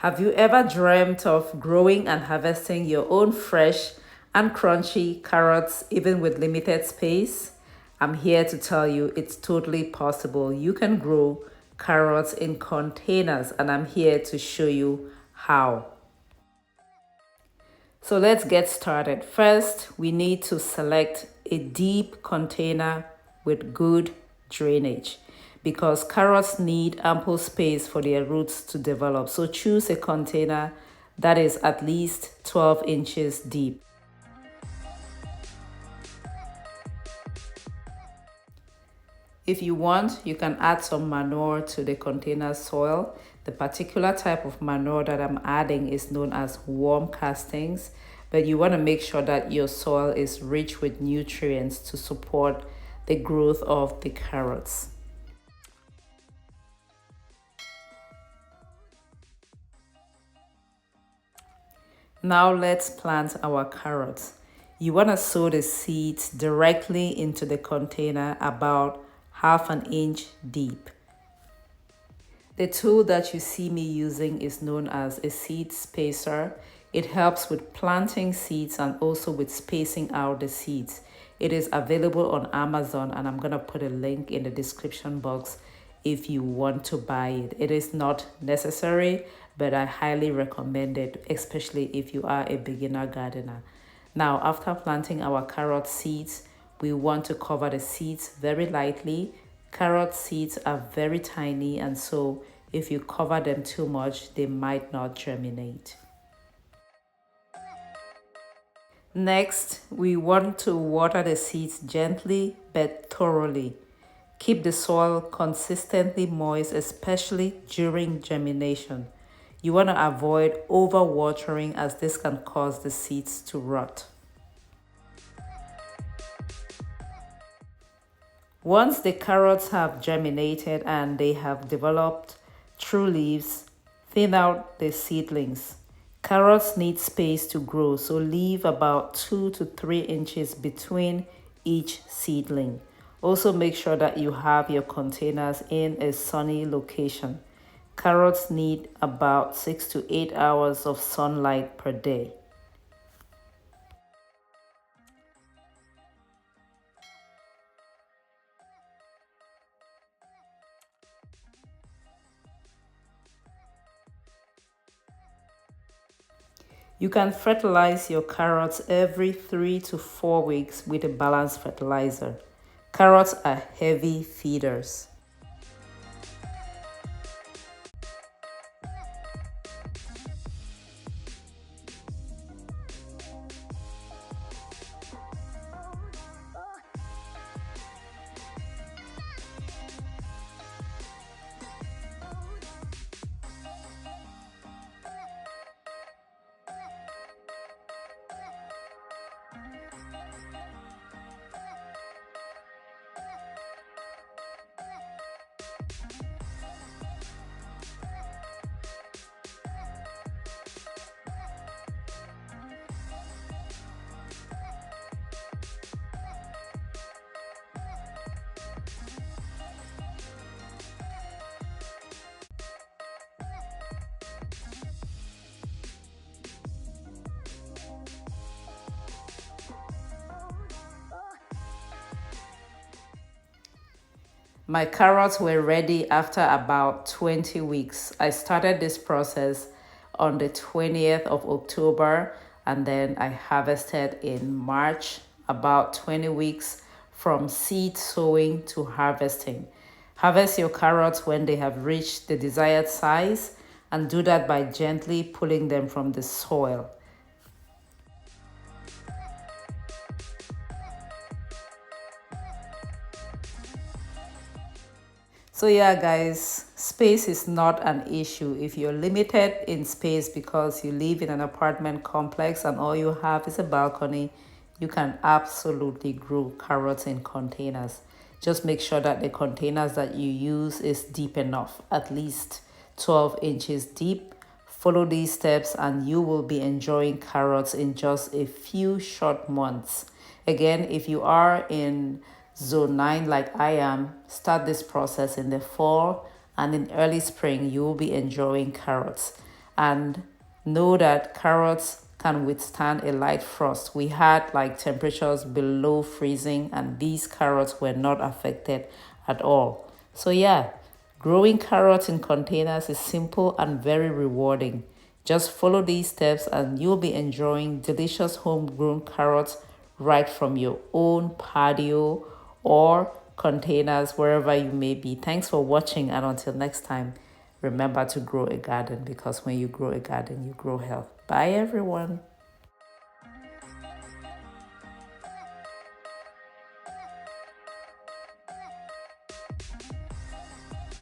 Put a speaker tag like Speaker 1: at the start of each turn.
Speaker 1: Have you ever dreamt of growing and harvesting your own fresh and crunchy carrots even with limited space? I'm here to tell you it's totally possible. You can grow carrots in containers, and I'm here to show you how. So let's get started. First, we need to select a deep container with good drainage because carrots need ample space for their roots to develop. So choose a container that is at least 12 inches deep. If you want, you can add some manure to the container soil. The particular type of manure that I'm adding is known as worm castings, but you want to make sure that your soil is rich with nutrients to support the growth of the carrots. Now let's plant our carrots. You want to sow the seeds directly into the container about half an inch deep. The tool that you see me using is known as a seed spacer. It helps with planting seeds and also with spacing out the seeds. It is available on Amazon, and I'm going to put a link in the description box if you want to buy it. It is not necessary, but I highly recommend it, especially if you are a beginner gardener. Now, after planting our carrot seeds, we want to cover the seeds very lightly. Carrot seeds are very tiny, and so if you cover them too much, they might not germinate. Next, we want to water the seeds gently but thoroughly. Keep the soil consistently moist, especially during germination. You want to avoid overwatering as this can cause the seeds to rot. Once the carrots have germinated and they have developed true leaves, thin out the seedlings. Carrots need space to grow, so leave about 2 to 3 inches between each seedling. Also make sure that you have your containers in a sunny location. Carrots need about 6 to 8 hours of sunlight per day. You can fertilize your carrots every 3 to 4 weeks with a balanced fertilizer. Carrots are heavy feeders. My carrots were ready after about 20 weeks. I started this process on the 20th of October, and then I harvested in March, about 20 weeks from seed sowing to harvesting. Harvest your carrots when they have reached the desired size, and do that by gently pulling them from the soil. So yeah, guys, space is not an issue. If you're limited in space because you live in an apartment complex and all you have is a balcony, you can absolutely grow carrots in containers. Just make sure that the containers that you use is deep enough, at least 12 inches deep. Follow these steps and you will be enjoying carrots in just a few short months. Again, if you are in Zone 9 like I am, start this process in the fall, and in early spring you will be enjoying carrots. and know that carrots can withstand a light frost. We had like temperatures below freezing, and these carrots were not affected at all. So yeah, growing carrots in containers is simple and very rewarding. Just follow these steps and you'll be enjoying delicious homegrown carrots right from your own patio or containers, wherever you may be. Thanks for watching, and until next time, remember to grow a garden, because when you grow a garden, you grow health. Bye, everyone.